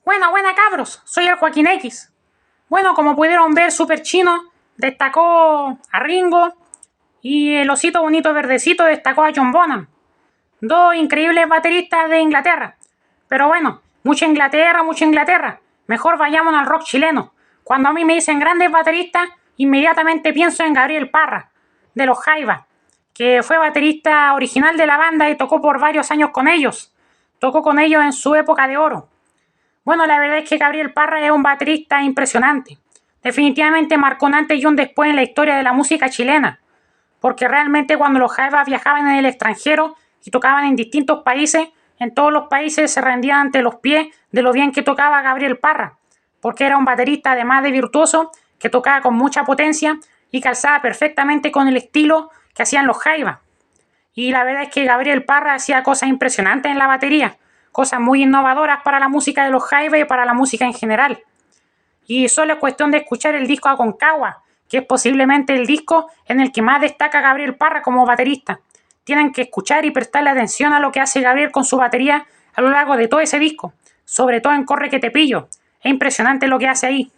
Buena cabros, soy el Joaquín X. Bueno, como pudieron ver, Super Chino destacó a Ringo y el osito bonito verdecito destacó a John Bonham. Dos increíbles bateristas de Inglaterra. Pero bueno, mucha Inglaterra. Mejor vayámonos al rock chileno. Cuando a mí me dicen grandes bateristas, inmediatamente pienso en Gabriel Parra, de los Jaivas, que fue baterista original de la banda y tocó por varios años con ellos. Tocó con ellos en su época de oro. Bueno, la verdad es que Gabriel Parra es un baterista impresionante. Definitivamente marcó un antes y un después en la historia de la música chilena. Porque realmente cuando los Jaivas viajaban en el extranjero y tocaban en distintos países, en todos los países se rendían ante los pies de lo bien que tocaba Gabriel Parra. Porque era un baterista además de virtuoso, que tocaba con mucha potencia y calzaba perfectamente con el estilo que hacían los Jaivas. Y la verdad es que Gabriel Parra hacía cosas impresionantes en la batería, cosas muy innovadoras para la música de los Jaivas y para la música en general. Y solo es cuestión de escuchar el disco Aconcagua, que es posiblemente el disco en el que más destaca Gabriel Parra como baterista. Tienen que escuchar y prestarle atención a lo que hace Gabriel con su batería a lo largo de todo ese disco, sobre todo en Corre que te pillo. Es impresionante lo que hace ahí.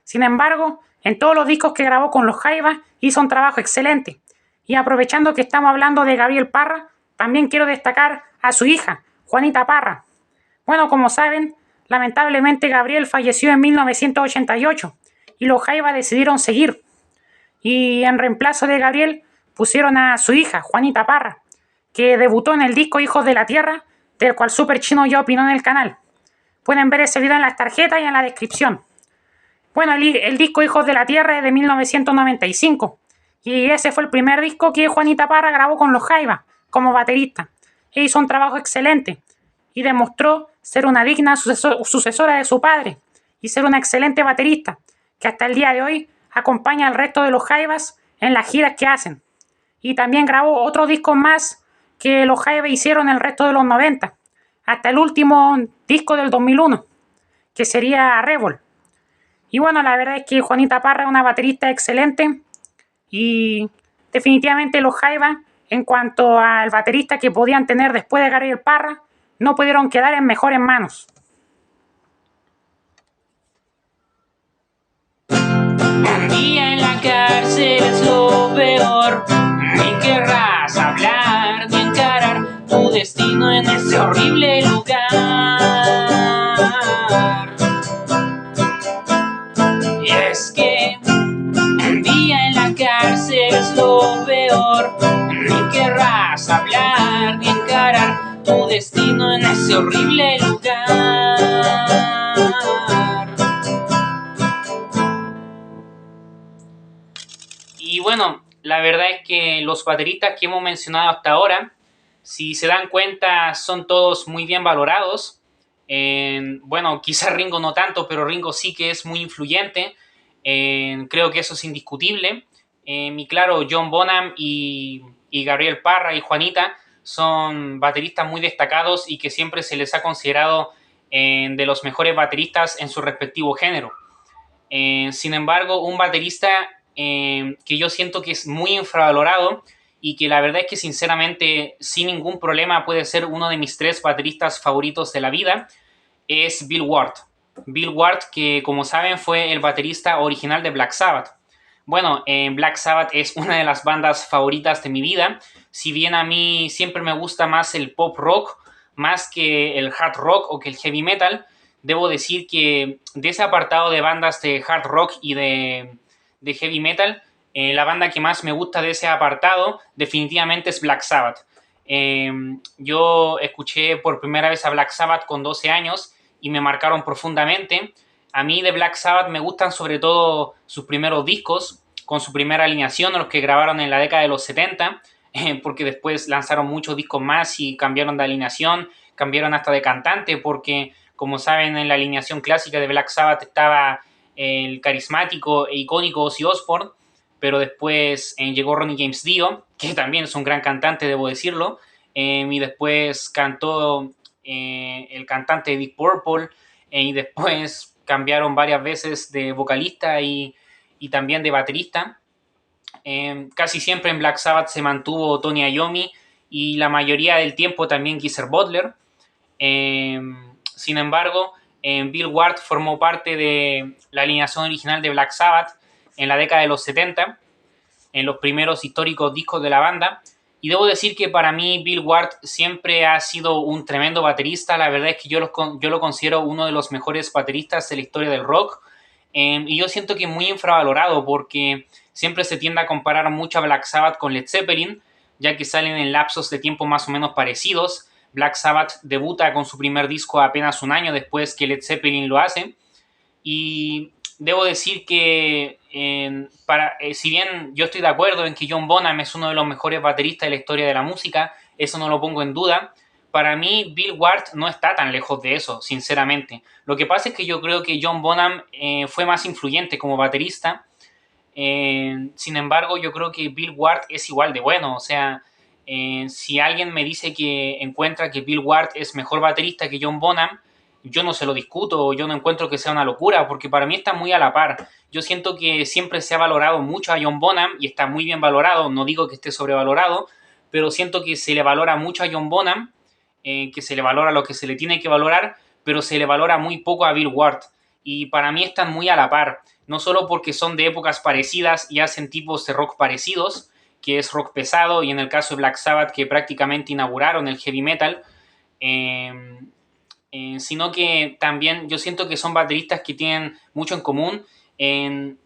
Sin embargo, en todos los discos que grabó con los Jaivas hizo un trabajo excelente. Y aprovechando que estamos hablando de Gabriel Parra, también quiero destacar a su hija, Juanita Parra. Bueno, como saben, lamentablemente Gabriel falleció en 1988 y los Jaivas decidieron seguir. Y en reemplazo de Gabriel pusieron a su hija, Juanita Parra, que debutó en el disco Hijos de la Tierra, del cual Super Chino ya opinó en el canal. Pueden ver ese video en las tarjetas y en la descripción. Bueno, el disco Hijos de la Tierra es de 1995 y ese fue el primer disco que Juanita Parra grabó con los Jaivas como baterista. E hizo un trabajo excelente y demostró ser una digna sucesora de su padre y ser una excelente baterista que hasta el día de hoy acompaña al resto de los Jaivas en las giras que hacen. Y también grabó otros discos más que los Jaivas hicieron el resto de los 90, hasta el último disco del 2001, que sería Revol. Y bueno, la verdad es que Juanita Parra es una baterista excelente y definitivamente los Jaivas, en cuanto al baterista que podían tener después de Gabriel Parra, no pudieron quedar en mejores manos. Un día en la cárcel es lo peor, ni querrás hablar ni encarar tu destino en ese horrible lugar. Y es que un día en la cárcel es lo peor, ni querrás hablar ni encarar tu destino en ese horrible lugar. Y bueno, la verdad es que los bateristas que hemos mencionado hasta ahora, si se dan cuenta, son todos muy bien valorados. Bueno, quizás Ringo no tanto, pero Ringo sí que es muy influyente. Creo que eso es indiscutible. Y claro, John Bonham y Gabriel Parra y Juanita son bateristas muy destacados y que siempre se les ha considerado de los mejores bateristas en su respectivo género. Sin embargo, un baterista que yo siento que es muy infravalorado y que la verdad es que sinceramente sin ningún problema puede ser uno de mis 3 bateristas favoritos de la vida, es Bill Ward. Bill Ward, que como saben fue el baterista original de Black Sabbath. Bueno, Black Sabbath es una de las bandas favoritas de mi vida. Si bien a mí siempre me gusta más el pop rock, más que el hard rock o que el heavy metal, debo decir que de ese apartado de bandas de hard rock y de heavy metal, la banda que más me gusta de ese apartado definitivamente es Black Sabbath. Yo escuché por primera vez a Black Sabbath con 12 años y me marcaron profundamente. A mí de Black Sabbath me gustan sobre todo sus primeros discos, con su primera alineación, los que grabaron en la década de los 70, porque después lanzaron muchos discos más y cambiaron de alineación, cambiaron hasta de cantante, porque como saben en la alineación clásica de Black Sabbath estaba el carismático e icónico Ozzy Osbourne, pero después llegó Ronnie James Dio, que también es un gran cantante, debo decirlo, y después cantó el cantante de Deep Purple, y después cambiaron varias veces de vocalista y también de baterista. Casi siempre en Black Sabbath se mantuvo Tony Iommi y la mayoría del tiempo también Geezer Butler. Sin embargo, Bill Ward formó parte de la alineación original de Black Sabbath en la década de los 70, en los primeros históricos discos de la banda. Y debo decir que para mí Bill Ward siempre ha sido un tremendo baterista. La verdad es que yo lo considero uno de los mejores bateristas de la historia del rock. Y yo siento que es muy infravalorado porque siempre se tiende a comparar mucho a Black Sabbath con Led Zeppelin, ya que salen en lapsos de tiempo más o menos parecidos. Black Sabbath debuta con su primer disco apenas un año después que Led Zeppelin lo hace. Y debo decir que si bien yo estoy de acuerdo en que John Bonham es uno de los mejores bateristas de la historia de la música, eso no lo pongo en duda, para mí Bill Ward no está tan lejos de eso, sinceramente. Lo que pasa es que yo creo que John Bonham fue más influyente como baterista. Sin embargo, yo creo que Bill Ward es igual de bueno. O sea, si alguien me dice que encuentra que Bill Ward es mejor baterista que John Bonham, yo no se lo discuto, yo no encuentro que sea una locura, porque para mí está muy a la par. Yo siento que siempre se ha valorado mucho a John Bonham y está muy bien valorado, no digo que esté sobrevalorado, pero siento que se le valora mucho a John Bonham, que se le valora lo que se le tiene que valorar, pero se le valora muy poco a Bill Ward. Y para mí están muy a la par, no solo porque son de épocas parecidas y hacen tipos de rock parecidos, que es rock pesado, y en el caso de Black Sabbath, que prácticamente inauguraron el heavy metal, sino que también yo siento que son bateristas que tienen mucho en común.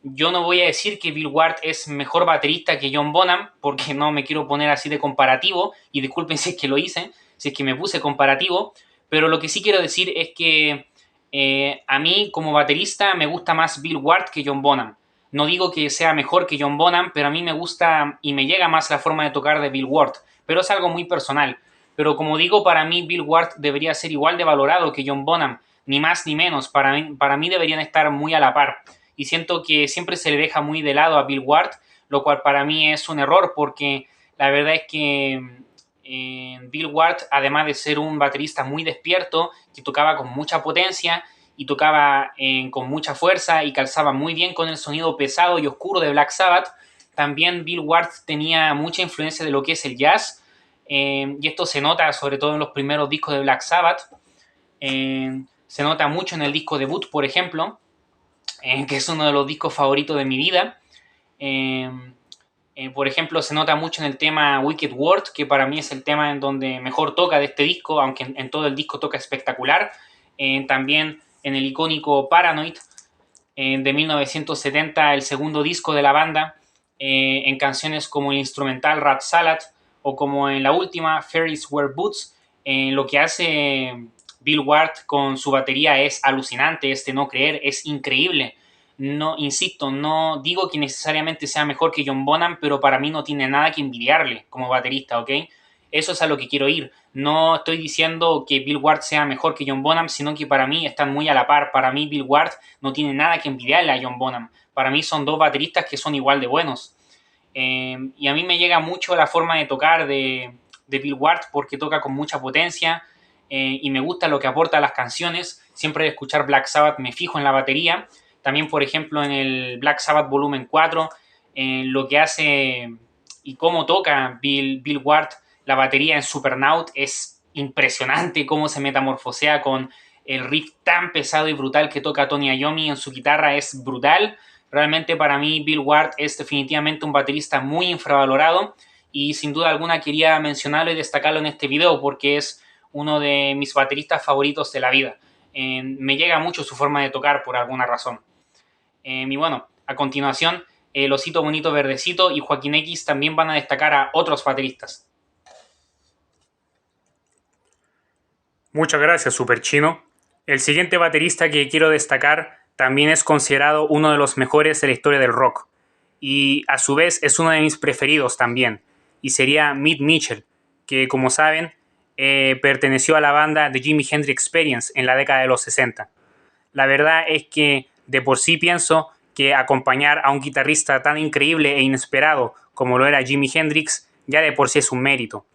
Yo no voy a decir que Bill Ward es mejor baterista que John Bonham, porque no me quiero poner así de comparativo, y disculpen si es que lo hice, si es que me puse comparativo, pero lo que sí quiero decir es que a mí como baterista me gusta más Bill Ward que John Bonham. No digo que sea mejor que John Bonham, pero a mí me gusta y me llega más la forma de tocar de Bill Ward, pero es algo muy personal. Pero como digo, para mí Bill Ward debería ser igual de valorado que John Bonham, ni más ni menos. Para mí deberían estar muy a la par. Y siento que siempre se le deja muy de lado a Bill Ward, lo cual para mí es un error porque la verdad es que Bill Ward, además de ser un baterista muy despierto, que tocaba con mucha potencia y tocaba con mucha fuerza y calzaba muy bien con el sonido pesado y oscuro de Black Sabbath, también Bill Ward tenía mucha influencia de lo que es el jazz. Y esto se nota sobre todo en los primeros discos de Black Sabbath. Se nota mucho en el disco debut, por ejemplo, que es uno de los discos favoritos de mi vida. Por ejemplo, se nota mucho en el tema Wicked World, que para mí es el tema en donde mejor toca de este disco, aunque en todo el disco toca espectacular. También en el icónico Paranoid de 1970, el segundo disco de la banda, en canciones como el instrumental Rat Salad, o como en la última, Fairies Wear Boots. Lo que hace Bill Ward con su batería es alucinante, es de no creer, es increíble. No, insisto, no digo que necesariamente sea mejor que John Bonham, pero para mí no tiene nada que envidiarle como baterista, ¿ok? Eso es a lo que quiero ir. No estoy diciendo que Bill Ward sea mejor que John Bonham, sino que para mí están muy a la par. Para mí Bill Ward no tiene nada que envidiarle a John Bonham. Para mí son dos bateristas que son igual de buenos. Y a mí me llega mucho la forma de tocar de Bill Ward porque toca con mucha potencia y me gusta lo que aporta a las canciones. Siempre de escuchar Black Sabbath me fijo en la batería. También, por ejemplo, en el Black Sabbath Volumen 4, lo que hace y cómo toca Bill Ward la batería en Supernaut es impresionante, cómo se metamorfosea con el riff tan pesado y brutal que toca Tony Iommi en su guitarra, es brutal. Realmente para mí Bill Ward es definitivamente un baterista muy infravalorado y sin duda alguna quería mencionarlo y destacarlo en este video porque es uno de mis bateristas favoritos de la vida. Me llega mucho su forma de tocar por alguna razón. Y bueno, a continuación, el Osito Bonito Verdecito y Joaquín X también van a destacar a otros bateristas. Muchas gracias, Super Chino. El siguiente baterista que quiero destacar también es considerado uno de los mejores de la historia del rock y a su vez es uno de mis preferidos también, y sería Mitch Mitchell, que como saben perteneció a la banda The Jimi Hendrix Experience en la década de los 60. La verdad es que de por sí pienso que acompañar a un guitarrista tan increíble e inesperado como lo era Jimi Hendrix ya de por sí es un mérito.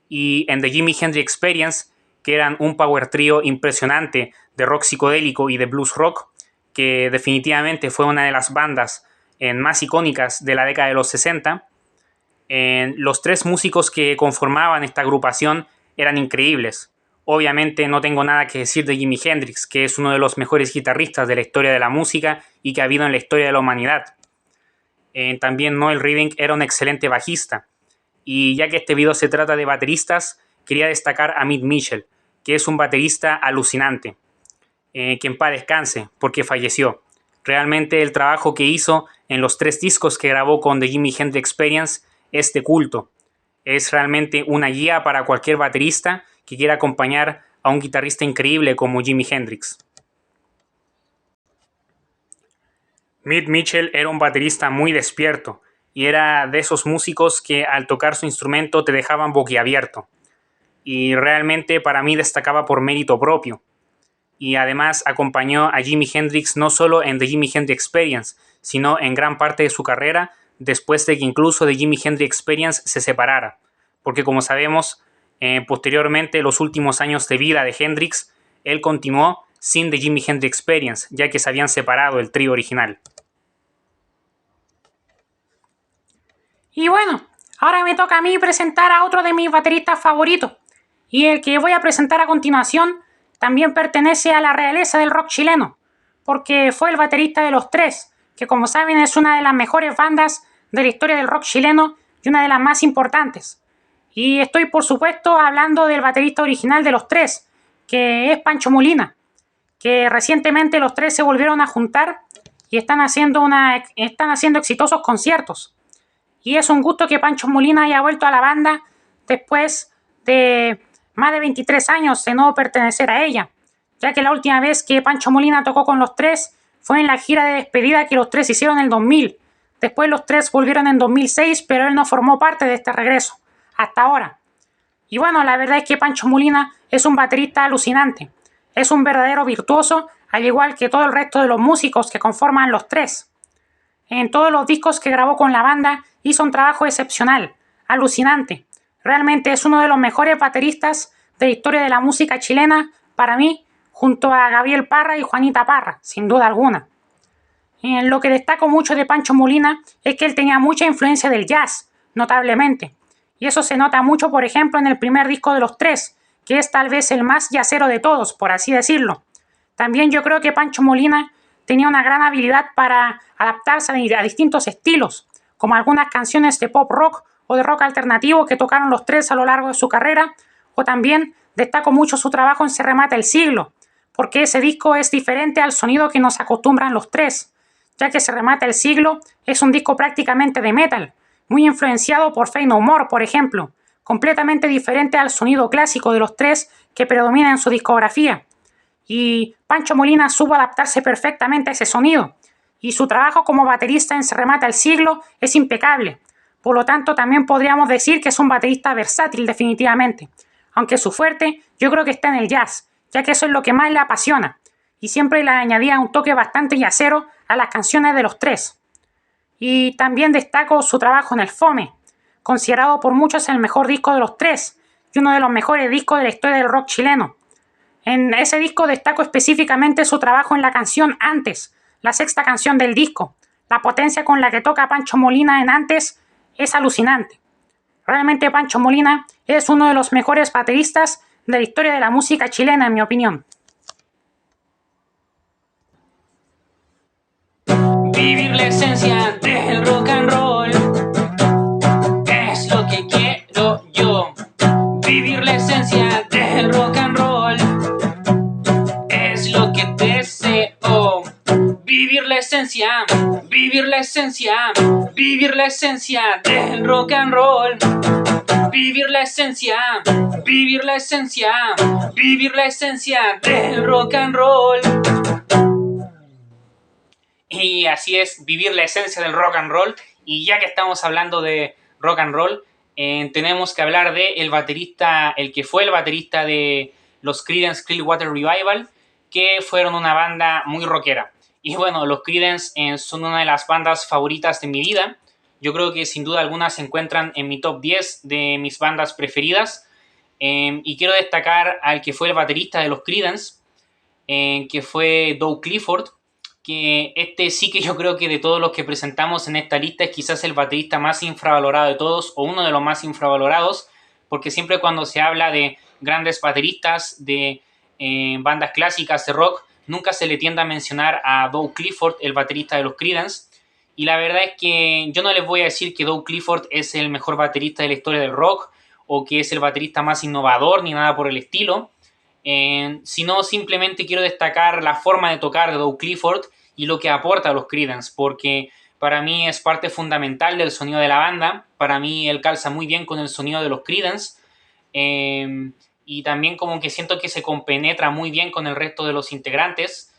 Y en The Jimi Hendrix Experience, que eran un power trio impresionante de rock psicodélico y de blues rock, que definitivamente fue una de las bandas más icónicas de la década de los 60, los tres músicos que conformaban esta agrupación eran increíbles. Obviamente no tengo nada que decir de Jimi Hendrix, que es uno de los mejores guitarristas de la historia de la música y que ha habido en la historia de la humanidad. También Noel Redding era un excelente bajista. Y ya que este video se trata de bateristas, quería destacar a Mitch Mitchell, que es un baterista alucinante. Que en paz descanse, porque falleció. Realmente el trabajo que hizo en los 3 discos que grabó con The Jimi Hendrix Experience es de culto. Es realmente una guía para cualquier baterista que quiera acompañar a un guitarrista increíble como Jimi Hendrix. Mitch Mitchell era un baterista muy despierto y era de esos músicos que al tocar su instrumento te dejaban boquiabierto. Y realmente para mí destacaba por mérito propio. Y además acompañó a Jimi Hendrix no solo en The Jimi Hendrix Experience, sino en gran parte de su carrera después de que incluso The Jimi Hendrix Experience se separara. Porque como sabemos, posteriormente, los últimos años de vida de Hendrix, él continuó sin The Jimi Hendrix Experience, ya que se habían separado el trío original. Y bueno, ahora me toca a mí presentar a otro de mis bateristas favoritos. Y el que voy a presentar a continuación también pertenece a la realeza del rock chileno, porque fue el baterista de Los Tres, que como saben es una de las mejores bandas de la historia del rock chileno y una de las más importantes. Y estoy por supuesto hablando del baterista original de Los Tres, que es Pancho Molina, que recientemente Los Tres se volvieron a juntar y están haciendo exitosos conciertos. Y es un gusto que Pancho Molina haya vuelto a la banda después de más de 23 años de no pertenecer a ella, ya que la última vez que Pancho Molina tocó con Los Tres fue en la gira de despedida que Los Tres hicieron en el 2000. Después Los Tres volvieron en 2006, pero él no formó parte de este regreso, hasta ahora. Y bueno, la verdad es que Pancho Molina es un baterista alucinante. Es un verdadero virtuoso, al igual que todo el resto de los músicos que conforman Los Tres. En todos los discos que grabó con la banda hizo un trabajo excepcional, alucinante. Realmente es uno de los mejores bateristas de la historia de la música chilena, para mí, junto a Gabriel Parra y Juanita Parra, sin duda alguna. Lo que destaco mucho de Pancho Molina es que él tenía mucha influencia del jazz, notablemente. Y eso se nota mucho, por ejemplo, en el primer disco de Los Tres, que es tal vez el más jazzero de todos, por así decirlo. También yo creo que Pancho Molina tenía una gran habilidad para adaptarse a distintos estilos, como algunas canciones de pop rock o de rock alternativo que tocaron Los Tres a lo largo de su carrera, o también destaco mucho su trabajo en Se Remata el Siglo, porque ese disco es diferente al sonido que nos acostumbran Los Tres, ya que Se Remata el Siglo es un disco prácticamente de metal, muy influenciado por Faith No More, por ejemplo, completamente diferente al sonido clásico de Los Tres que predomina en su discografía. Y Pancho Molina supo adaptarse perfectamente a ese sonido, y su trabajo como baterista en Se Remata el Siglo es impecable. Por lo tanto, también podríamos decir que es un baterista versátil definitivamente, aunque su fuerte yo creo que está en el jazz, ya que eso es lo que más le apasiona, y siempre le añadía un toque bastante jazzero a las canciones de Los Tres. Y también destaco su trabajo en El Fome, considerado por muchos el mejor disco de Los Tres y uno de los mejores discos de la historia del rock chileno. En ese disco destaco específicamente su trabajo en la canción Antes, la sexta canción del disco. La potencia con la que toca Pancho Molina en Antes es alucinante. Realmente Pancho Molina es uno de los mejores bateristas de la historia de la música chilena, en mi opinión. Vivir la esencia del rock and roll es lo que quiero yo. Vivir la esencia del rock and roll es lo que deseo. Vivir la esencia, vivir la esencia, vivir la esencia del rock and roll. Vivir la esencia, vivir la esencia, vivir la esencia del rock and roll. Y así es, vivir la esencia del rock and roll. Y ya que estamos hablando de rock and roll, tenemos que hablar de el que fue el baterista de los Creedence Clearwater Revival, que fueron una banda muy rockera. Y bueno, los Creedence son una de las bandas favoritas de mi vida. Yo creo que sin duda alguna se encuentran en mi top 10 de mis bandas preferidas. Y quiero destacar al que fue el baterista de los Creedence, que fue Doug Clifford, que sí que yo creo que de todos los que presentamos en esta lista es quizás el baterista más infravalorado de todos, o uno de los más infravalorados, porque siempre cuando se habla de grandes bateristas de bandas clásicas de rock, nunca se le tiende a mencionar a Doug Clifford, el baterista de los Creedence. Y la verdad es que yo no les voy a decir que Doug Clifford es el mejor baterista de la historia del rock o que es el baterista más innovador ni nada por el estilo, sino simplemente quiero destacar la forma de tocar de Doug Clifford y lo que aporta a los Creedence, porque para mí es parte fundamental del sonido de la banda. Para mí él calza muy bien con el sonido de los Creedence, y también como que siento que se compenetra muy bien con el resto de los integrantes,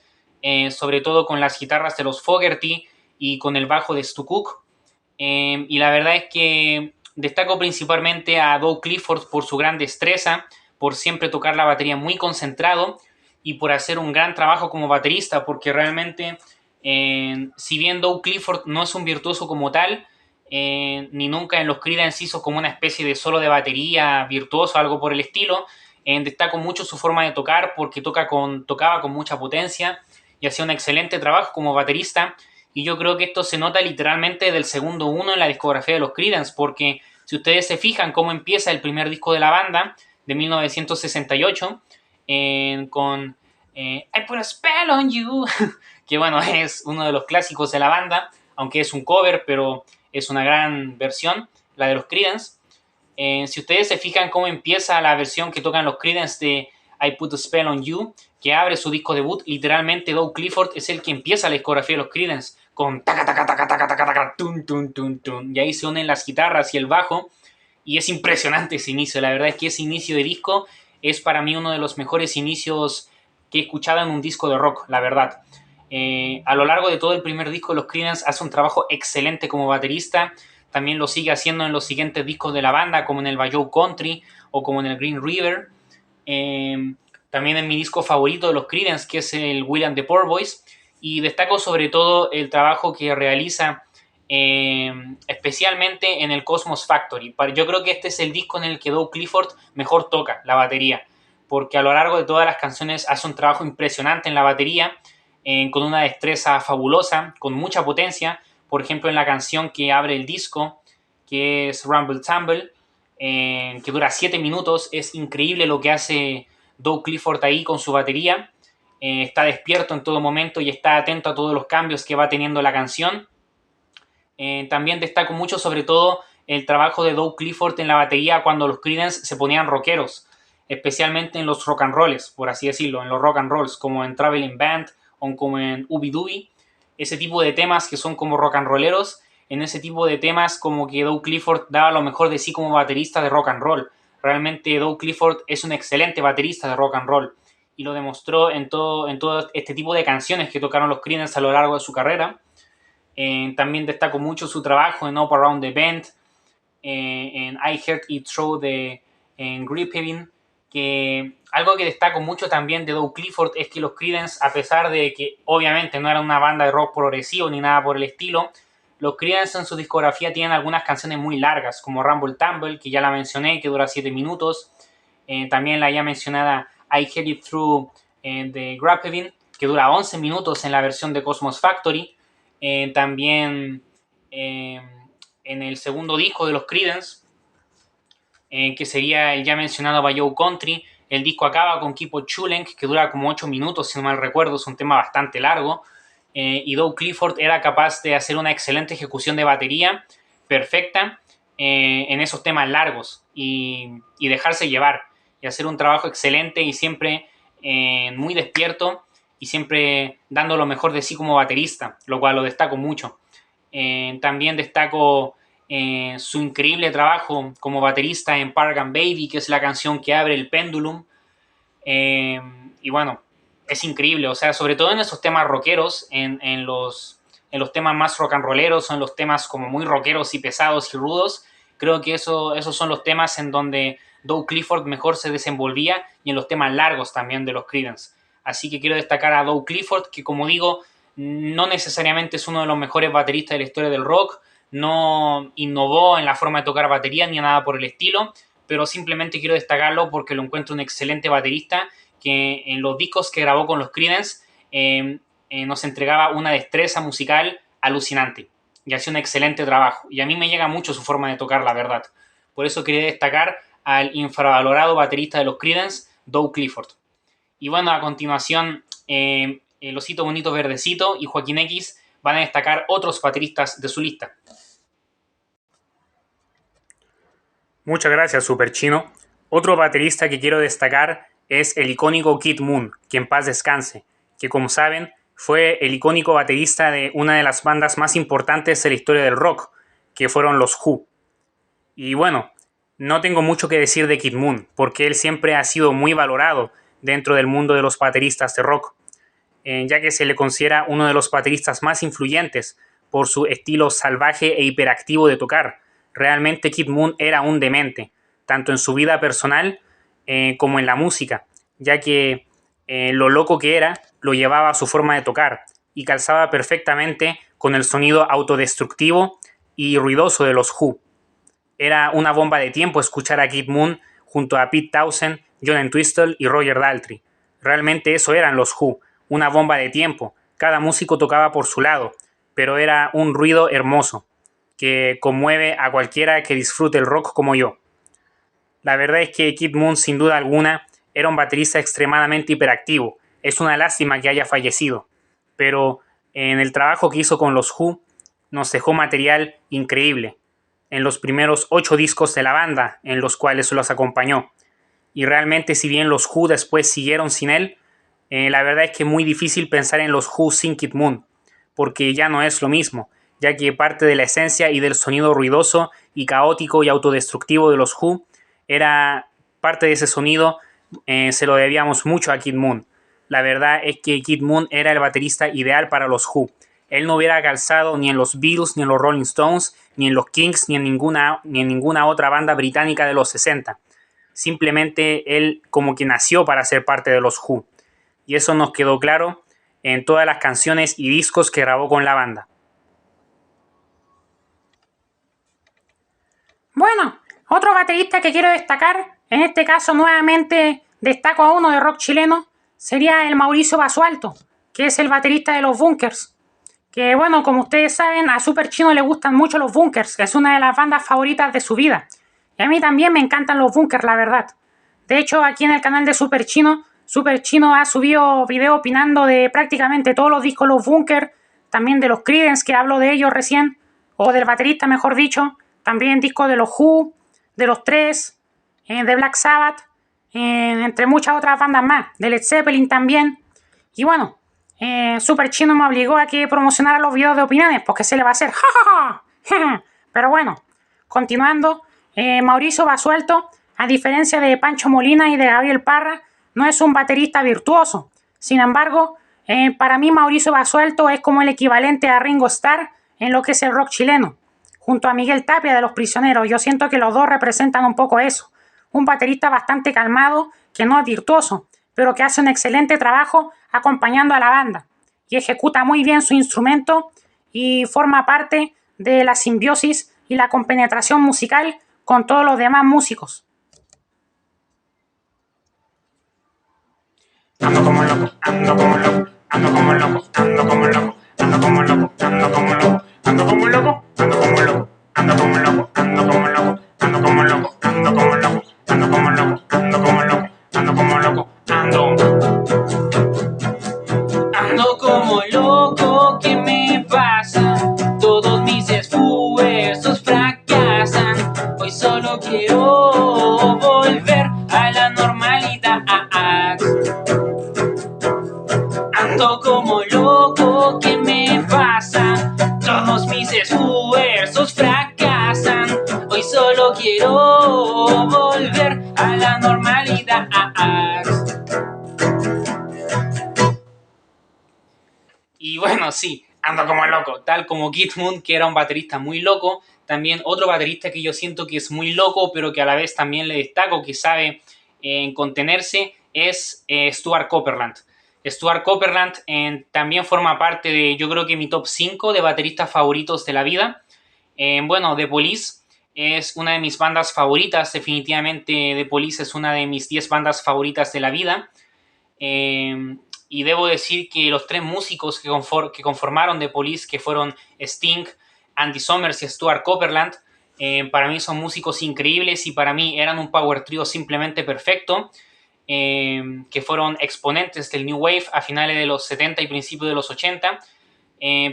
sobre todo con las guitarras de los Fogerty y con el bajo de Stu Cook. Y la verdad es que destaco principalmente a Doug Clifford por su gran destreza, por siempre tocar la batería muy concentrado y por hacer un gran trabajo como baterista, porque realmente, si bien Doug Clifford no es un virtuoso como tal, ni nunca en los Creedence hizo como una especie de solo de batería virtuoso, algo por el estilo, destaco mucho su forma de tocar porque tocaba con mucha potencia y hacía un excelente trabajo como baterista. Y yo creo que esto se nota literalmente del segundo uno en la discografía de los Creedence, porque si ustedes se fijan cómo empieza el primer disco de la banda, de 1968, con I Put a Spell on You, que bueno, es uno de los clásicos de la banda, aunque es un cover, pero es una gran versión, la de los Creedence. Si ustedes se fijan cómo empieza la versión que tocan los Creedence de I Put a Spell on You, que abre su disco debut, literalmente Doug Clifford es el que empieza la discografía de los Creedence con taca taca taca taca taca taca tun tun tun tun, y ahí se unen las guitarras y el bajo y es impresionante ese inicio. La verdad es que ese inicio de disco es para mí uno de los mejores inicios que he escuchado en un disco de rock, la verdad. A lo largo de todo el primer disco los Creedence hace un trabajo excelente como baterista. También lo sigue haciendo en los siguientes discos de la banda, como en el Bayou Country o como en el Green River. También en mi disco favorito de los Creedence, que es el Will and the Poor Boys. Y destaco sobre todo el trabajo que realiza especialmente en el Cosmos Factory. Yo creo que este es el disco en el que Doug Clifford mejor toca la batería, porque a lo largo de todas las canciones hace un trabajo impresionante en la batería, con una destreza fabulosa, con mucha potencia. Por ejemplo, en la canción que abre el disco, que es Rumble Tumble, que dura 7 minutos, es increíble lo que hace Doug Clifford ahí con su batería. Está despierto en todo momento y está atento a todos los cambios que va teniendo la canción. También destaco mucho sobre todo el trabajo de Doug Clifford en la batería cuando los Creedence se ponían rockeros, especialmente en los rock and rolls, por así decirlo, en los rock and rolls, como en Traveling Band o como en Ooby Dooby. Ese tipo de temas que son como rock and rolleros, en ese tipo de temas como que Doug Clifford daba lo mejor de sí como baterista de rock and roll. Realmente Doug Clifford es un excelente baterista de rock and roll y lo demostró en todo este tipo de canciones que tocaron los Creedence a lo largo de su carrera. También destaco mucho su trabajo en Up Around the Bend, en I Heard It Through en Grip Heaven, que algo que destaco mucho también de Doug Clifford es que los Creedence, a pesar de que obviamente no eran una banda de rock progresivo ni nada por el estilo, los Creedence en su discografía tienen algunas canciones muy largas, como Rumble Tumble, que ya la mencioné, que dura 7 minutos. También la ya mencionada I Heard It Through de Grip Heaven, que dura 11 minutos en la versión de Cosmos Factory. También en el segundo disco de los Creedence, que sería el ya mencionado Bayou Country, el disco acaba con Keep On Chuleng, que dura como 8 minutos, si no mal recuerdo, es un tema bastante largo, y Doug Clifford era capaz de hacer una excelente ejecución de batería perfecta en esos temas largos y dejarse llevar y hacer un trabajo excelente y siempre muy despierto y siempre dando lo mejor de sí como baterista, lo cual lo destaco mucho. También destaco su increíble trabajo como baterista en Paragon Baby, que es la canción que abre el Pendulum. Y bueno, es increíble, o sea, sobre todo en esos temas rockeros, en los temas más rock and rolleros, o en los temas como muy rockeros y pesados y rudos, creo que esos son los temas en donde Doug Clifford mejor se desenvolvía, y en los temas largos también de los Creedence. Así que quiero destacar a Doug Clifford, que como digo, no necesariamente es uno de los mejores bateristas de la historia del rock, no innovó en la forma de tocar batería ni nada por el estilo, pero simplemente quiero destacarlo porque lo encuentro un excelente baterista que en los discos que grabó con los Creedence nos entregaba una destreza musical alucinante y hacía un excelente trabajo. Y a mí me llega mucho su forma de tocar, la verdad. Por eso quería destacar al infravalorado baterista de los Creedence, Doug Clifford. Y bueno, a continuación, el Osito Bonito Verdecito y Joaquín X van a destacar otros bateristas de su lista. Muchas gracias, Super Chino. Otro baterista que quiero destacar es el icónico Kid Moon, que en paz descanse, que como saben fue el icónico baterista de una de las bandas más importantes de la historia del rock, que fueron los Who. Y bueno, no tengo mucho que decir de Kid Moon, porque él siempre ha sido muy valorado dentro del mundo de los bateristas de rock, ya que se le considera uno de los bateristas más influyentes por su estilo salvaje e hiperactivo de tocar. Realmente Kid Moon era un demente, tanto en su vida personal como en la música, ya que lo loco que era lo llevaba a su forma de tocar y calzaba perfectamente con el sonido autodestructivo y ruidoso de los Who. Era una bomba de tiempo escuchar a Kid Moon junto a Pete Townshend, John Entwistle y Roger Daltrey. Realmente eso eran los Who, una bomba de tiempo. Cada músico tocaba por su lado, pero era un ruido hermoso que conmueve a cualquiera que disfrute el rock como yo. La verdad es que Kid Moon, sin duda alguna, era un baterista extremadamente hiperactivo. Es una lástima que haya fallecido, pero en el trabajo que hizo con los Who nos dejó material increíble en los primeros 8 discos de la banda en los cuales los acompañó. Y realmente, si bien los Who después siguieron sin él, la verdad es que es muy difícil pensar en los Who sin Kid Moon, porque ya no es lo mismo, ya que parte de la esencia y del sonido ruidoso y caótico y autodestructivo de los Who era parte de ese sonido, se lo debíamos mucho a Kid Moon. La verdad es que Kid Moon era el baterista ideal para los Who. Él no hubiera calzado ni en los Beatles, ni en los Rolling Stones, ni en los Kings, ni en ninguna otra banda británica de los 60. Simplemente él como que nació para ser parte de los Who. Y eso nos quedó claro en todas las canciones y discos que grabó con la banda. Bueno, otro baterista que quiero destacar, en este caso nuevamente destaco a uno de rock chileno, sería el Mauricio Basualto, que es el baterista de los Bunkers. Que bueno, como ustedes saben, a Super Chino le gustan mucho los Bunkers, es una de las bandas favoritas de su vida. Y a mí también me encantan los Bunkers, la verdad. De hecho, aquí en el canal de Super Chino ha subido video opinando de prácticamente todos los discos de los Bunkers, también de los Creedence, que hablo de ellos recién, o del baterista, mejor dicho, también discos de los Who, de los Tres, de Black Sabbath, entre muchas otras bandas más, de Led Zeppelin también. Y bueno, Super Chino me obligó a que promocionara los videos de opiniones, porque se le va a hacer Pero bueno, continuando, Mauricio Basualto, a diferencia de Pancho Molina y de Gabriel Parra, no es un baterista virtuoso. Sin embargo, para mí Mauricio Basualto es como el equivalente a Ringo Starr en lo que es el rock chileno, junto a Miguel Tapia de Los Prisioneros. Yo siento que los dos representan un poco eso. Un baterista bastante calmado, que no es virtuoso, pero que hace un excelente trabajo acompañando a la banda y ejecuta muy bien su instrumento y forma parte de la simbiosis y la compenetración musical con todos los demás músicos. Ando como loco, ando como loco, ando como loco, ando como loco, ando como loco, ando como loco, ando como loco, ando como loco, ando como loco, ando como loco, ando como loco, ando como loco, ando como loco, ando como loco, ando como loco, Ando como loco, ¿qué me pasa? Todos mis esfuerzos fracasan. Hoy solo quiero volver a la normalidad. Ando como loco, ¿qué me pasa? Todos mis esfuerzos fracasan. Hoy solo quiero volver a la normalidad. Y bueno, sí, ando como loco, tal como Kid Moon, que era un baterista muy loco. También otro baterista que yo siento que es muy loco, pero que a la vez también le destaco, que sabe contenerse, es Stuart Copeland. Stuart Copeland también forma parte de, yo creo que mi top 5 de bateristas favoritos de la vida. Bueno, The Police es una de mis bandas favoritas, definitivamente The Police es una de mis 10 bandas favoritas de la vida. Y debo decir que los 3 músicos que conformaron The Police, que fueron Sting, Andy Summers y Stuart Copeland, Para mí son músicos increíbles y para mí eran un power trio simplemente perfecto, que fueron exponentes del New Wave a finales de los 70 y principios de los 80.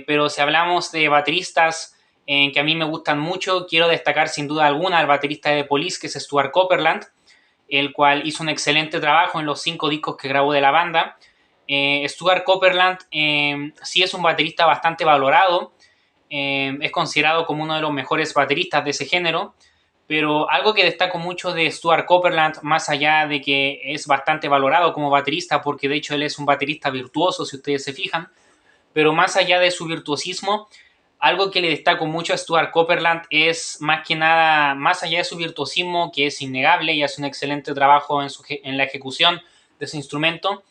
Pero si hablamos de bateristas que a mí me gustan mucho, quiero destacar sin duda alguna al baterista de The Police, que es Stuart Copeland, el cual hizo un excelente trabajo en los 5 discos que grabó de la banda. Stuart Copeland sí es un baterista bastante valorado, es considerado como uno de los mejores bateristas de ese género, pero algo que destaco mucho de Stuart Copeland, más allá de que es bastante valorado como baterista, porque de hecho él es un baterista virtuoso, si ustedes se fijan, pero más allá de su virtuosismo, algo que le destaco mucho a Stuart Copeland es más que nada, más allá de su virtuosismo, que es innegable y hace un excelente trabajo en la ejecución de su instrumento,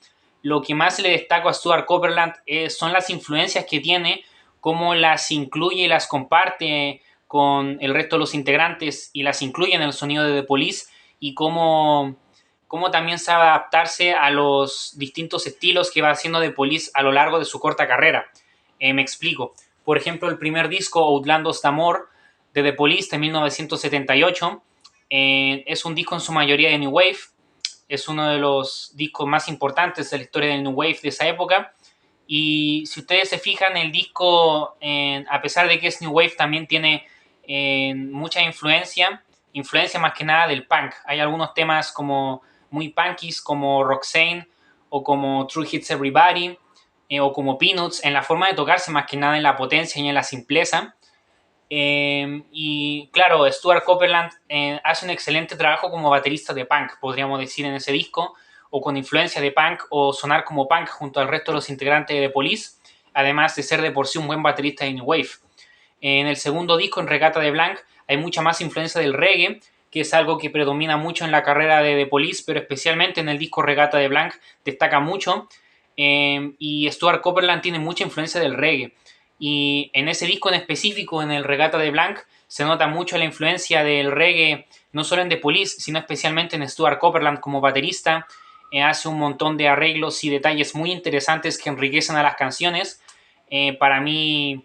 lo que más le destaco a Stuart Copeland son las influencias que tiene, cómo las incluye y las comparte con el resto de los integrantes y las incluye en el sonido de The Police, y cómo también sabe adaptarse a los distintos estilos que va haciendo The Police a lo largo de su corta carrera. Me explico. Por ejemplo, el primer disco, Outlandos d'Amor, de The Police, de 1978, es un disco en su mayoría de New Wave. Es uno de los discos más importantes de la historia del New Wave de esa época. Y si ustedes se fijan, el disco, a pesar de que es New Wave, también tiene mucha influencia más que nada del punk. Hay algunos temas como muy punkies, como Roxanne, o como True Hits Everybody, o como Peanuts, en la forma de tocarse más que nada en la potencia y en la simpleza. Y claro, Stuart Copeland hace un excelente trabajo como baterista de punk, podríamos decir, en ese disco, o con influencia de punk, o sonar como punk junto al resto de los integrantes de The Police, además de ser de por sí un buen baterista de New Wave. En el segundo disco, en Regata de Blanc, hay mucha más influencia del reggae, que es algo que predomina mucho en la carrera de The Police, pero especialmente en el disco Regata de Blanc destaca mucho. Y Stuart Copeland tiene mucha influencia del reggae. Y en ese disco en específico, en el Regata de Blanc, se nota mucho la influencia del reggae, no solo en The Police, sino especialmente en Stuart Copeland como baterista. Hace un montón de arreglos y detalles muy interesantes que enriquecen a las canciones. Para mí,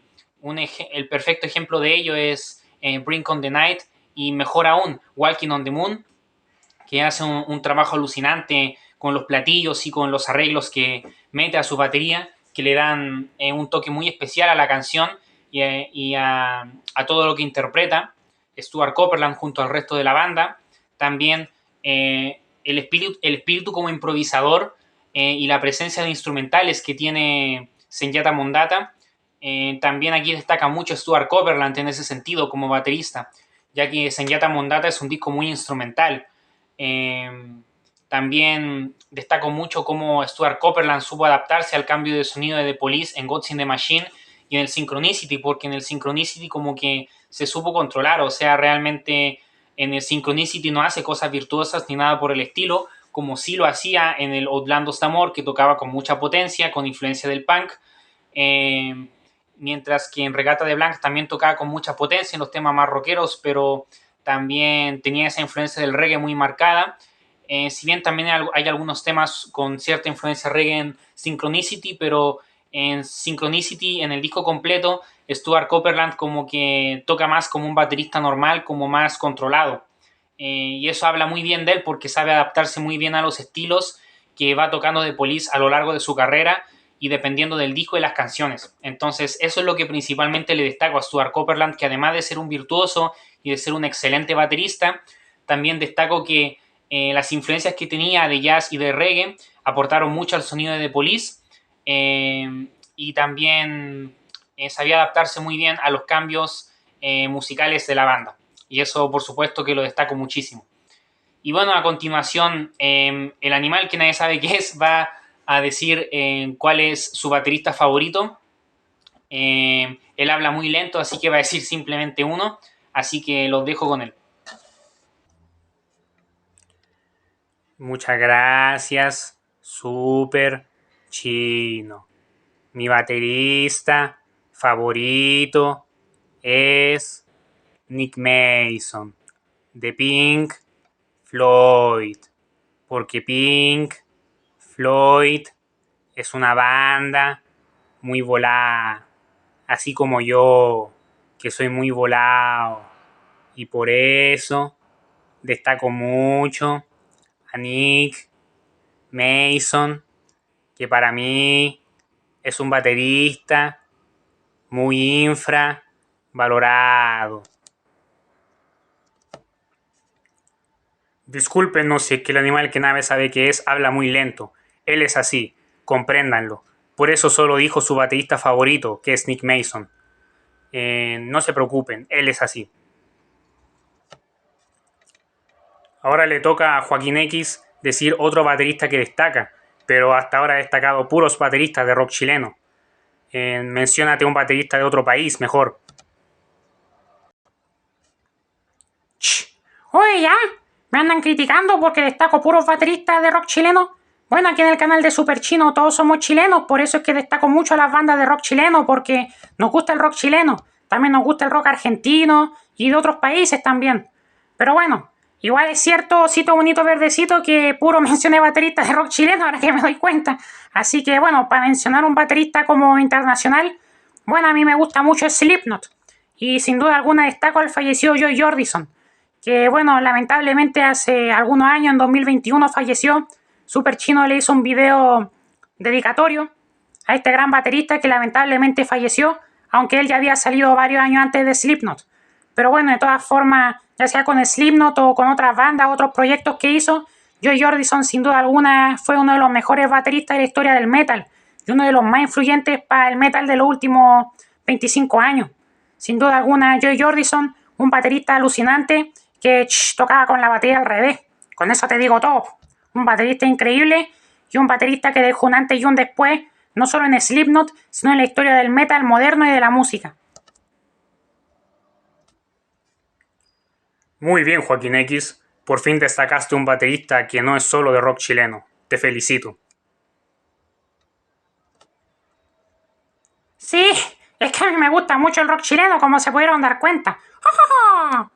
el perfecto ejemplo de ello es Bring on the Night, y mejor aún, Walking on the Moon, que hace un trabajo alucinante con los platillos y con los arreglos que mete a su batería, que le dan un toque muy especial a la canción y a todo lo que interpreta Stuart Copeland junto al resto de la banda. También el espíritu como improvisador y la presencia de instrumentales que tiene Senjata Mondata. También aquí destaca mucho Stuart Copeland en ese sentido como baterista, ya que Senjata Mondata es un disco muy instrumental. También destaco mucho cómo Stuart Copeland supo adaptarse al cambio de sonido de The Police en Gods in the Machine y en el Synchronicity, porque en el Synchronicity como que se supo controlar, o sea, realmente en el Synchronicity no hace cosas virtuosas ni nada por el estilo, como sí lo hacía en el Outlandos d'Amor, que tocaba con mucha potencia, con influencia del punk, mientras que en Regata de Blanc también tocaba con mucha potencia en los temas más rockeros, pero también tenía esa influencia del reggae muy marcada. Si bien también hay algunos temas con cierta influencia reggae en Synchronicity, pero en Synchronicity, en el disco completo, Stuart Copeland como que toca más como un baterista normal, como más controlado. Y eso habla muy bien de él porque sabe adaptarse muy bien a los estilos que va tocando The Police a lo largo de su carrera y dependiendo del disco y las canciones. Entonces eso es lo que principalmente le destaco a Stuart Copeland, que además de ser un virtuoso y de ser un excelente baterista, también destaco que las influencias que tenía de jazz y de reggae aportaron mucho al sonido de The Police, y también sabía adaptarse muy bien a los cambios musicales de la banda. Y eso, por supuesto, que lo destaco muchísimo. Y bueno, a continuación, el animal que nadie sabe qué es va a decir cuál es su baterista favorito. Él habla muy lento, así que va a decir simplemente uno. Así que los dejo con él. Muchas gracias, Super Chino. Mi baterista favorito es Nick Mason, de Pink Floyd, porque Pink Floyd es una banda muy volada, así como yo, que soy muy volado. Y por eso destaco mucho a Nick Mason, que para mí es un baterista muy infravalorado. Discúlpenos si es que el animal que nadie sabe qué es habla muy lento. Él es así, compréndanlo. Por eso solo dijo su baterista favorito, que es Nick Mason. No se preocupen, él es así. Ahora le toca a Joaquín X decir otro baterista que destaca, pero hasta ahora ha destacado puros bateristas de rock chileno. Menciónate un baterista de otro país, mejor. Oye, ya, me andan criticando porque destaco puros bateristas de rock chileno. Bueno, aquí en el canal de Super Chino todos somos chilenos, por eso es que destaco mucho a las bandas de rock chileno, porque nos gusta el rock chileno. También nos gusta el rock argentino y de otros países también. Pero bueno, igual es cierto, Osito Bonito Verdecito, que puro mencioné bateristas de rock chileno, ahora que me doy cuenta. Así que bueno, para mencionar un baterista como internacional, bueno, a mí me gusta mucho Slipknot. Y sin duda alguna destaco al fallecido Joy Jordison, que bueno, lamentablemente hace algunos años, en 2021, falleció. Super Chino le hizo un video dedicatorio a este gran baterista que lamentablemente falleció, aunque él ya había salido varios años antes de Slipknot. Pero bueno, de todas formas, ya sea con Slipknot o con otras bandas, otros proyectos que hizo, Joy Jordison sin duda alguna fue uno de los mejores bateristas de la historia del metal y uno de los más influyentes para el metal de los últimos 25 años. Sin duda alguna, Joy Jordison, un baterista alucinante que tocaba con la batería al revés. Con eso te digo todo. Un baterista increíble y un baterista que dejó un antes y un después, no solo en Slipknot, sino en la historia del metal moderno y de la música. Muy bien, Joaquín X. Por fin destacaste un baterista que no es solo de rock chileno. Te felicito. Sí, es que a mí me gusta mucho el rock chileno, como se pudieron dar cuenta. ¡Ja, ja, ja!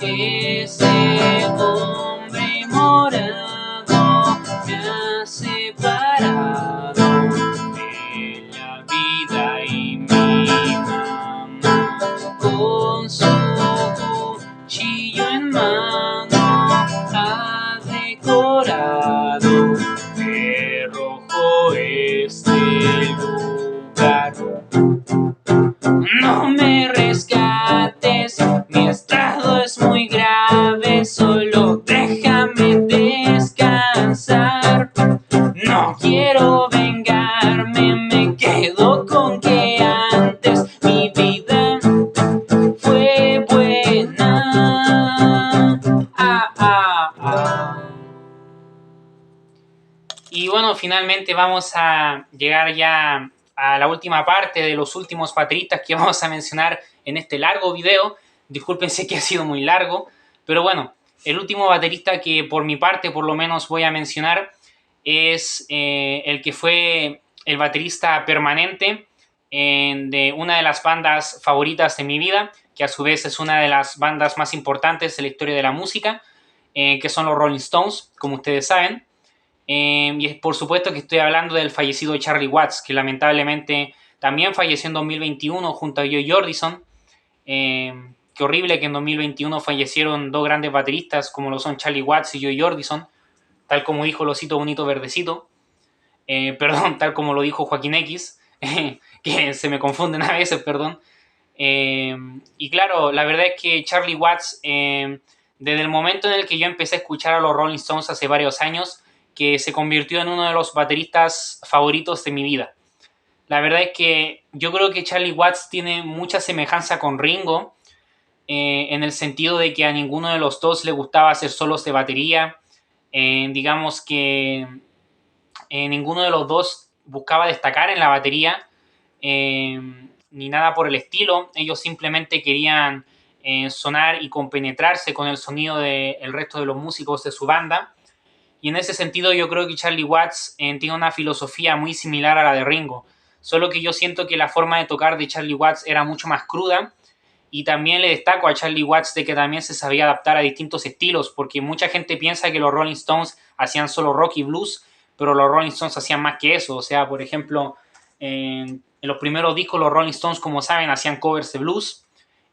Ese hombre morado me ha separado de la vida y mi mamá. Con su cuchillo en mano ha decorado de rojo este lugar. No me rescates, mi estado es muy grave, solo déjame descansar. No quiero vengarme, me quedo con que antes mi vida fue buena. Y bueno, finalmente vamos a llegar ya a la última parte de los últimos bateristas que vamos a mencionar en este largo video. Discúlpense que ha sido muy largo, pero bueno, el último baterista que por mi parte por lo menos voy a mencionar es el que fue el baterista permanente de una de las bandas favoritas de mi vida, que a su vez es una de las bandas más importantes de la historia de la música, que son los Rolling Stones, como ustedes saben. Y por supuesto que estoy hablando del fallecido Charlie Watts, que lamentablemente también falleció en 2021 junto a Joy Jordison. Qué horrible que en 2021 fallecieron dos grandes bateristas como lo son Charlie Watts y Joy Jordison, tal como dijo el Osito Bonito Verdecito. Perdón, tal como lo dijo Joaquín X, que se me confunden a veces, perdón. Y claro, la verdad es que Charlie Watts, desde el momento en el que yo empecé a escuchar a los Rolling Stones hace varios años, que se convirtió en uno de los bateristas favoritos de mi vida. La verdad es que yo creo que Charlie Watts tiene mucha semejanza con Ringo, en el sentido de que a ninguno de los dos le gustaba hacer solos de batería. Digamos que ninguno de los dos buscaba destacar en la batería, ni nada por el estilo. Ellos simplemente querían sonar y compenetrarse con el sonido del resto de los músicos de su banda. Y en ese sentido yo creo que Charlie Watts tiene una filosofía muy similar a la de Ringo. Solo que yo siento que la forma de tocar de Charlie Watts era mucho más cruda Y también le destaco a Charlie Watts de que también se sabía adaptar a distintos estilos, porque mucha gente piensa que los Rolling Stones hacían solo rock y blues, pero los Rolling Stones hacían más que eso. O sea, por ejemplo, en los primeros discos los Rolling Stones, como saben, hacían covers de blues.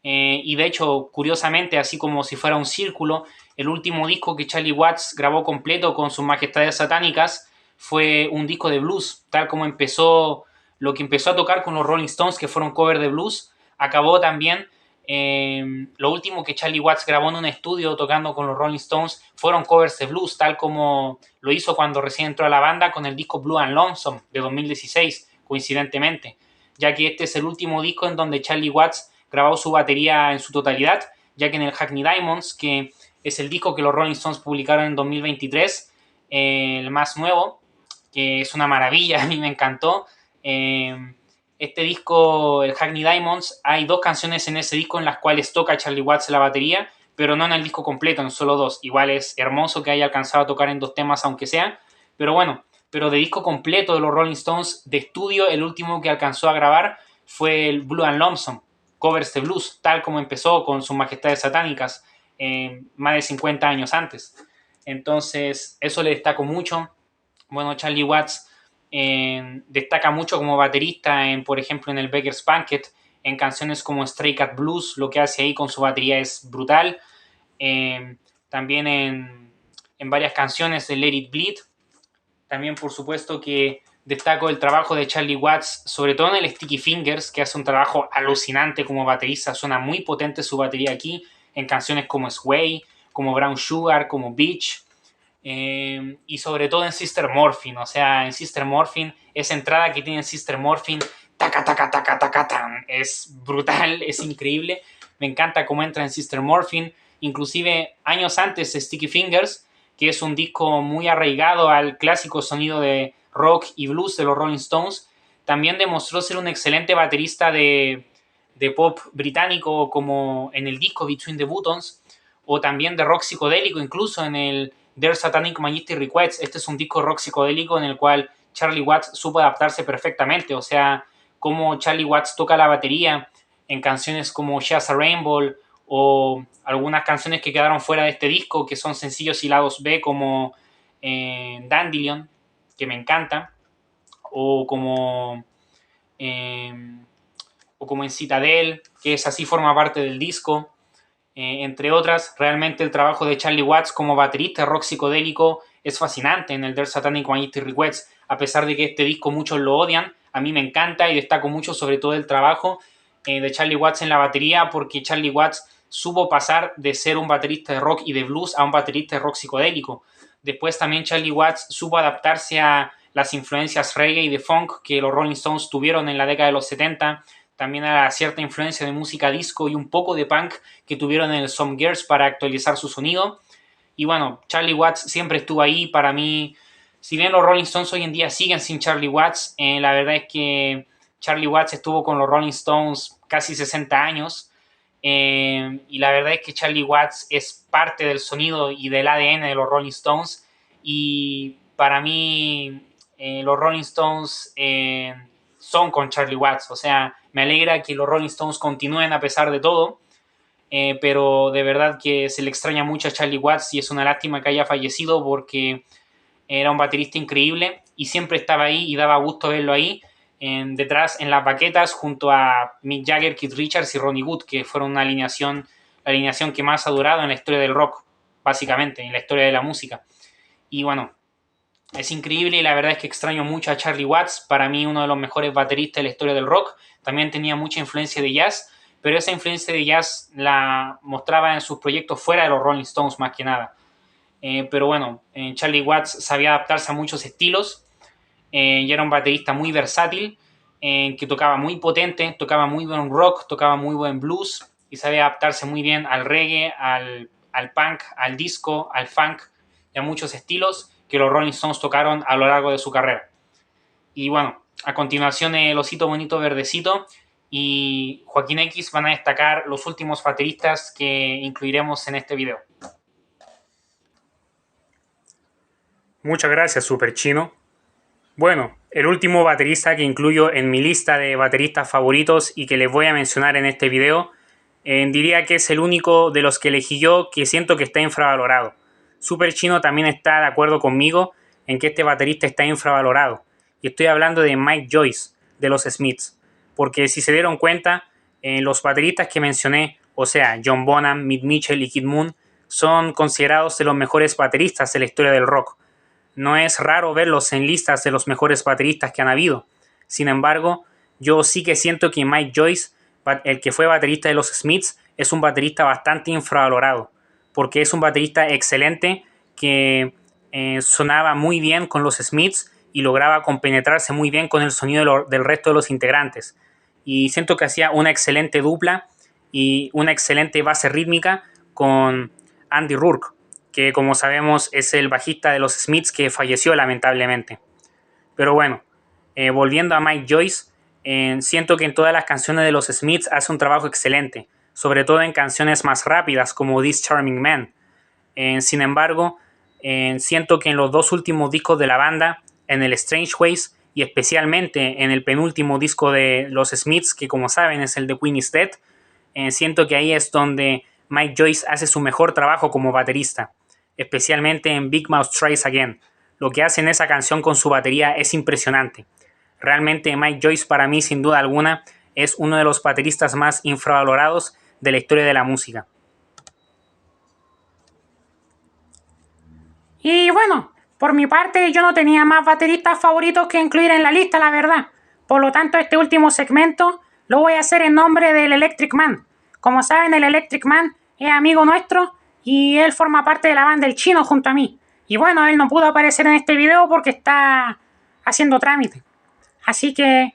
Y de hecho, curiosamente, así como si fuera un círculo, el último disco que Charlie Watts grabó completo con sus majestades satánicas fue un disco de blues, tal como empezó lo que empezó a tocar con los Rolling Stones, que fueron cover de blues, acabó también. Lo último que Charlie Watts grabó en un estudio tocando con los Rolling Stones fueron covers de blues, tal como lo hizo cuando recién entró a la banda con el disco Blue and Lonesome de 2016, coincidentemente, ya que este es el último disco en donde Charlie Watts grabó su batería en su totalidad, ya que en el Hackney Diamonds, que es el disco que los Rolling Stones publicaron en 2023, el más nuevo, que es una maravilla, a mí me encantó. Este disco, el Hackney Diamonds, hay 2 canciones en ese disco en las cuales toca Charlie Watts la batería, pero no en el disco completo, en solo 2. Igual es hermoso que haya alcanzado a tocar en 2 temas, aunque sea, pero bueno, pero de disco completo de los Rolling Stones, de estudio, el último que alcanzó a grabar fue el Blue and Lonesome, covers de blues, tal como empezó con sus majestades satánicas más de 50 años antes. Entonces, eso le destaco mucho. Bueno, Charlie Watts destaca mucho como baterista, por ejemplo, en el Beggar's Banquet, en canciones como Stray Cat Blues, lo que hace ahí con su batería es brutal. También en varias canciones de Let It Bleed. También, por supuesto, que destaco el trabajo de Charlie Watts, sobre todo en el Sticky Fingers, que hace un trabajo alucinante como baterista. Suena muy potente su batería aquí, en canciones como Sway, como Brown Sugar, como Beach, y sobre todo en Sister Morphine. O sea, en Sister Morphine, esa entrada que tiene Sister Morphine, taca, taca, taca, taca, tan, es brutal, es increíble. Me encanta cómo entra en Sister Morphine. Inclusive, años antes de Sticky Fingers, que es un disco muy arraigado al clásico sonido de rock y blues de los Rolling Stones, también demostró ser un excelente baterista de pop británico, como en el disco Between the Buttons, o también de rock psicodélico, incluso en el Their Satanic Majesty Requests. Este es un disco rock psicodélico en el cual Charlie Watts supo adaptarse perfectamente. O sea, como Charlie Watts toca la batería en canciones como She's a Rainbow, o algunas canciones que quedaron fuera de este disco, que son sencillos y lados B, como Dandelion, que me encanta, o como en Citadel, que es así, forma parte del disco, entre otras. Realmente el trabajo de Charlie Watts como baterista rock psicodélico es fascinante en el Their Satanic Majesty Requests. A pesar de que este disco muchos lo odian, a mí me encanta y destaco mucho sobre todo el trabajo de Charlie Watts en la batería, porque Charlie Watts supo pasar de ser un baterista de rock y de blues a un baterista de rock psicodélico. Después también Charlie Watts supo adaptarse a las influencias reggae y de funk que los Rolling Stones tuvieron en la década de los 70, también a cierta influencia de música disco y un poco de punk que tuvieron en el Some Girls para actualizar su sonido. Y bueno, Charlie Watts siempre estuvo ahí para mí. Si bien los Rolling Stones hoy en día siguen sin Charlie Watts, la verdad es que Charlie Watts estuvo con los Rolling Stones casi 60 años, y la verdad es que Charlie Watts es parte del sonido y del ADN de los Rolling Stones, y para mí los Rolling Stones son con Charlie Watts. O sea, me alegra que los Rolling Stones continúen a pesar de todo, pero de verdad que se le extraña mucho a Charlie Watts y es una lástima que haya fallecido, porque era un baterista increíble y siempre estaba ahí y daba gusto verlo ahí detrás en las baquetas junto a Mick Jagger, Keith Richards y Ronnie Wood, que fueron la alineación que más ha durado en la historia del rock, básicamente, en la historia de la música. Y bueno, es increíble y la verdad es que extraño mucho a Charlie Watts, para mí uno de los mejores bateristas de la historia del rock. También tenía mucha influencia de jazz, pero esa influencia de jazz la mostraba en sus proyectos fuera de los Rolling Stones más que nada. Pero bueno, Charlie Watts sabía adaptarse a muchos estilos, y era un baterista muy versátil, que tocaba muy potente, tocaba muy buen rock, tocaba muy buen blues y sabía adaptarse muy bien al reggae, al punk, al disco, al funk y a muchos estilos que los Rolling Stones tocaron a lo largo de su carrera. Y bueno, a continuación el Osito Bonito Verdecito y Joaquín X van a destacar los últimos bateristas que incluiremos en este video. Muchas gracias, Super Chino. Bueno, el último baterista que incluyo en mi lista de bateristas favoritos y que les voy a mencionar en este video diría que es el único de los que elegí yo que siento que está infravalorado. Super Chino también está de acuerdo conmigo en que este baterista está infravalorado. Y estoy hablando de Mike Joyce, de los Smiths. Porque si se dieron cuenta, los bateristas que mencioné, o sea, John Bonham, Mitch Mitchell y Kid Moon, son considerados de los mejores bateristas de la historia del rock. No es raro verlos en listas de los mejores bateristas que han habido. Sin embargo, yo sí que siento que Mike Joyce, el que fue baterista de los Smiths, es un baterista bastante infravalorado, porque es un baterista excelente que sonaba muy bien con los Smiths y lograba compenetrarse muy bien con el sonido del resto de los integrantes. Y siento que hacía una excelente dupla y una excelente base rítmica con Andy Rourke, que como sabemos es el bajista de los Smiths que falleció lamentablemente. Pero bueno, volviendo a Mike Joyce, siento que en todas las canciones de los Smiths hace un trabajo excelente, sobre todo en canciones más rápidas como This Charming Man. Sin embargo, siento que en los dos últimos discos de la banda, en el Strange Ways y especialmente en el penúltimo disco de los Smiths, que como saben es el de Queen is Dead, siento que ahí es donde Mike Joyce hace su mejor trabajo como baterista, especialmente en Big Mouth Tries Again. Lo que hace en esa canción con su batería es impresionante. Realmente Mike Joyce para mí sin duda alguna es uno de los bateristas más infravalorados de la historia de la música. Y bueno, por mi parte yo no tenía más bateristas favoritos que incluir en la lista, la verdad. Por lo tanto, este último segmento lo voy a hacer en nombre del Electric Man. Como saben, el Electric Man es amigo nuestro y él forma parte de la banda El Chino junto a mí. Y bueno, él no pudo aparecer en este video porque está haciendo trámite. Así que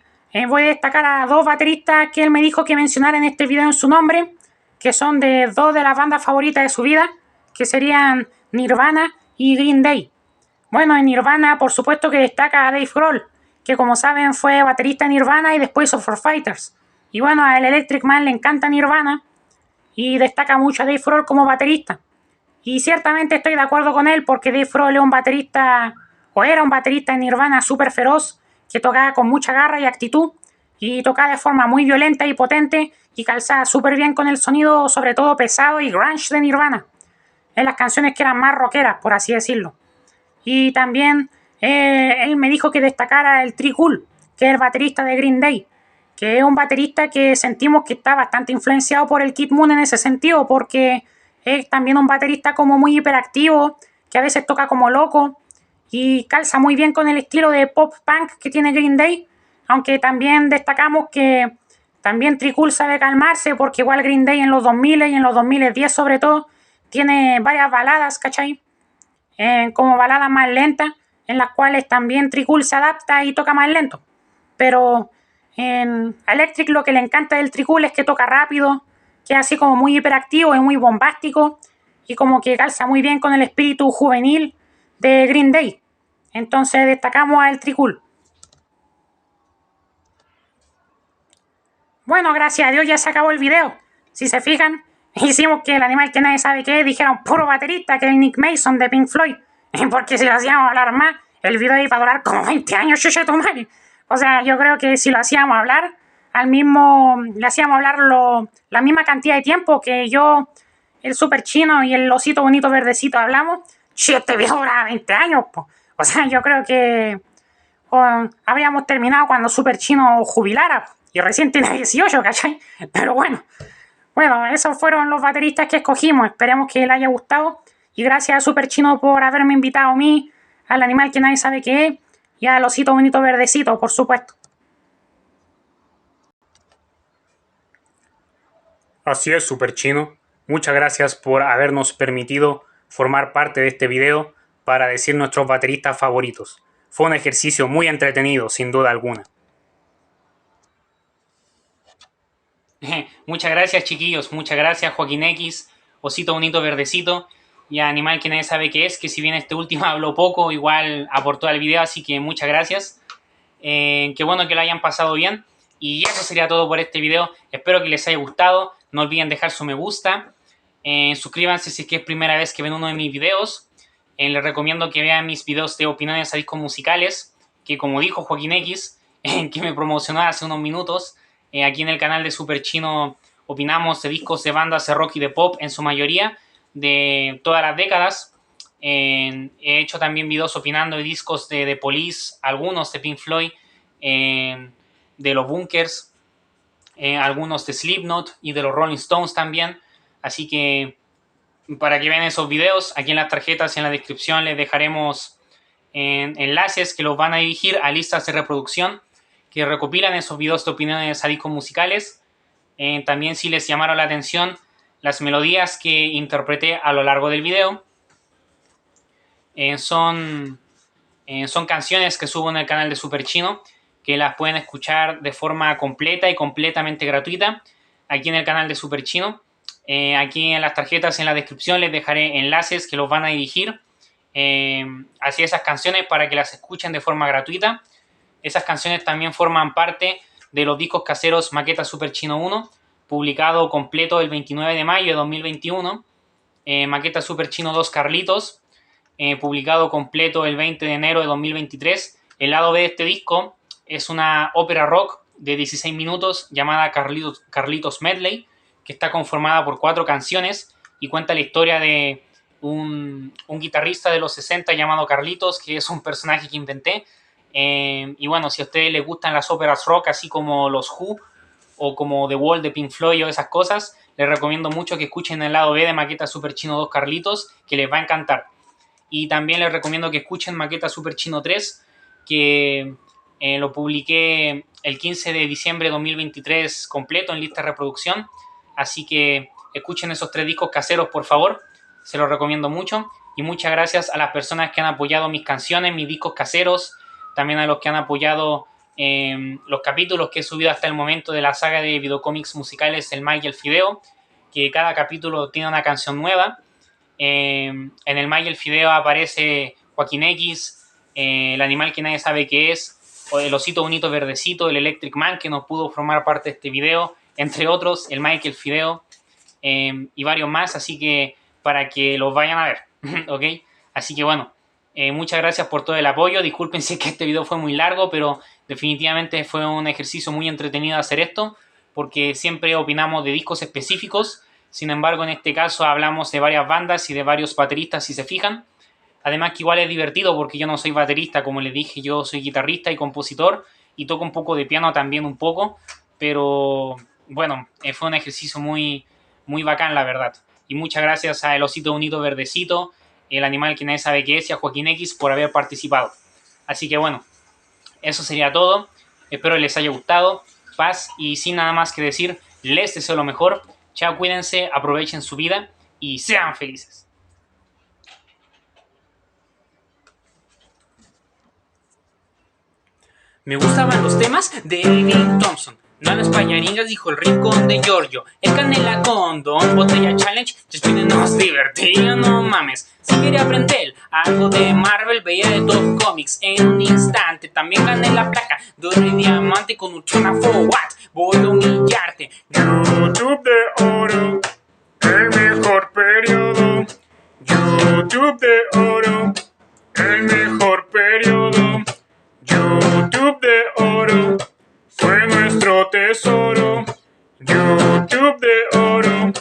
voy a destacar a dos bateristas que él me dijo que mencionara en este video en su nombre, que son de dos de las bandas favoritas de su vida, que serían Nirvana y Green Day. Bueno, en Nirvana por supuesto que destaca a Dave Grohl, que como saben fue baterista en Nirvana y después of Foo Fighters. Y bueno, al Electric Man le encanta Nirvana y destaca mucho a Dave Grohl como baterista. Y ciertamente estoy de acuerdo con él porque Dave Grohl es un baterista, o era un baterista en Nirvana súper feroz, que tocaba con mucha garra y actitud, y tocaba de forma muy violenta y potente, y calzaba súper bien con el sonido, sobre todo pesado y grunge de Nirvana, en las canciones que eran más rockeras, por así decirlo. Y también él me dijo que destacara el Tree Cool, que es el baterista de Green Day, que es un baterista que sentimos que está bastante influenciado por el Kid Moon en ese sentido, porque es también un baterista como muy hiperactivo, que a veces toca como loco, y calza muy bien con el estilo de pop punk que tiene Green Day, aunque también destacamos que también Tree Cool sabe calmarse, porque igual Green Day en los 2000 y en los 2010 sobre todo, tiene varias baladas, ¿cachai? Como baladas más lentas, en las cuales también Tree Cool se adapta y toca más lento. Pero en Electric lo que le encanta del Tree Cool es que toca rápido, que es así como muy hiperactivo y muy bombástico, y como que calza muy bien con el espíritu juvenil de Green Day. Entonces destacamos al Tree Cool. Bueno, gracias a Dios ya se acabó el video. Si se fijan, hicimos que el animal que nadie sabe qué es dijera un puro baterista, que es Nick Mason de Pink Floyd. Porque si lo hacíamos hablar más, el video iba a durar como 20 años, chucha tu madre. O sea, yo creo que si lo hacíamos hablar, le hacíamos hablar la misma cantidad de tiempo que yo, el Super Chino y el Osito Bonito Verdecito hablamos, este video duraba 20 años, po. O sea, yo creo que habríamos terminado cuando Super Chino jubilara, y recién tiene 18, ¿cachai? Pero bueno, esos fueron los bateristas que escogimos. Esperemos que les haya gustado. Y gracias a Super Chino por haberme invitado a mí, al animal que nadie sabe qué es, y al Osito Bonito Verdecito, por supuesto. Así es, Super Chino. Muchas gracias por habernos permitido formar parte de este video para decir nuestros bateristas favoritos. Fue un ejercicio muy entretenido, sin duda alguna. Muchas gracias, chiquillos. Muchas gracias, Joaquín X, Osito Bonito Verdecito y a Animal que nadie sabe qué es, que si bien este último habló poco, igual aportó al video, así que muchas gracias. Qué bueno que lo hayan pasado bien. Y eso sería todo por este video. Espero que les haya gustado. No olviden dejar su me gusta. Suscríbanse si es que es primera vez que ven uno de mis videos. Les recomiendo que vean mis videos de opiniones a discos musicales, que como dijo Joaquín X, que me promocionó hace unos minutos, aquí en el canal de Super Chino opinamos de discos de bandas de rock y de pop en su mayoría, de todas las décadas. He hecho también videos opinando de discos de The Police, algunos de Pink Floyd, de los Bunkers, algunos de Slipknot y de los Rolling Stones también. Así que para que vean esos videos, aquí en las tarjetas y en la descripción les dejaremos enlaces que los van a dirigir a listas de reproducción que recopilan esos videos de opiniones a discos musicales. También, si les llamaron la atención las melodías que interpreté a lo largo del video, son canciones que subo en el canal de Super Chino, que las pueden escuchar de forma completa y completamente gratuita aquí en el canal de Super Chino. Aquí en las tarjetas, en la descripción, les dejaré enlaces que los van a dirigir hacia esas canciones para que las escuchen de forma gratuita. Esas canciones también forman parte de los discos caseros Maqueta Super Chino 1, publicado completo el 29 de mayo de 2021. Maqueta Super Chino 2 Carlitos, publicado completo el 20 de enero de 2023. El lado B de este disco es una ópera rock de 16 minutos llamada Carlitos Medley, que está conformada por 4 canciones y cuenta la historia de un guitarrista de los 60 llamado Carlitos, que es un personaje que inventé. Y bueno, si a ustedes les gustan las óperas rock, así como los Who o como The Wall de Pink Floyd o esas cosas, les recomiendo mucho que escuchen el lado B de Maqueta Super Chino 2 Carlitos, que les va a encantar. Y también les recomiendo que escuchen Maqueta Super Chino 3, que lo publiqué el 15 de diciembre de 2023 completo en lista de reproducción. Así que escuchen esos 3 discos caseros, por favor. Se los recomiendo mucho. Y muchas gracias a las personas que han apoyado mis canciones, mis discos caseros. También a los que han apoyado los capítulos que he subido hasta el momento de la saga de videocómics musicales El Mike y el Fideo, que cada capítulo tiene una canción nueva. En el Mike y el Fideo aparece Joaquín X, el animal que nadie sabe qué es, o el osito bonito verdecito, el Electric Man, que no pudo formar parte de este video, entre otros, el Mike y el Fideo, y varios más, así que para que los vayan a ver, ¿ok? Así que bueno, muchas gracias por todo el apoyo. Disculpen si es que este video fue muy largo, pero definitivamente fue un ejercicio muy entretenido hacer esto, porque siempre opinamos de discos específicos. Sin embargo, en este caso hablamos de varias bandas y de varios bateristas, si se fijan. Además que igual es divertido porque yo no soy baterista, como les dije, yo soy guitarrista y compositor y toco un poco de piano también un poco, pero bueno, fue un ejercicio muy, muy bacán, la verdad. Y muchas gracias a el osito bonito verdecito, el animal que nadie sabe qué es, y a Joaquín X por haber participado. Así que bueno, eso sería todo. Espero les haya gustado. Paz, y sin nada más que decir, les deseo lo mejor. Chao, cuídense, aprovechen su vida y sean felices. Me gustaban los temas de Elvin Thompson. No a las payaringas, dijo el rincón de Giorgio. El canela condón, botella challenge. Nos divertía, no mames. Si quería aprender algo de Marvel, veía de Top Comics en un instante. También gané la placa de oro y diamante con Ultrona for what. Voy a humillarte. YouTube de oro, el mejor periodo. YouTube de oro, el mejor periodo. YouTube de oro fue nuestro tesoro. YouTube de oro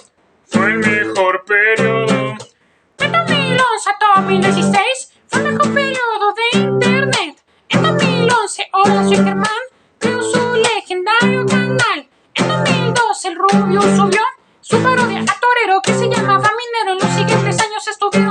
fue el mejor periodo. En 2011 a 2016 fue el mejor periodo de internet. En 2011 Horacio Germán creó su legendario canal. En 2012 el Rubio subió su parodia a Torero que se llamaba Minero. En los siguientes años estuvieron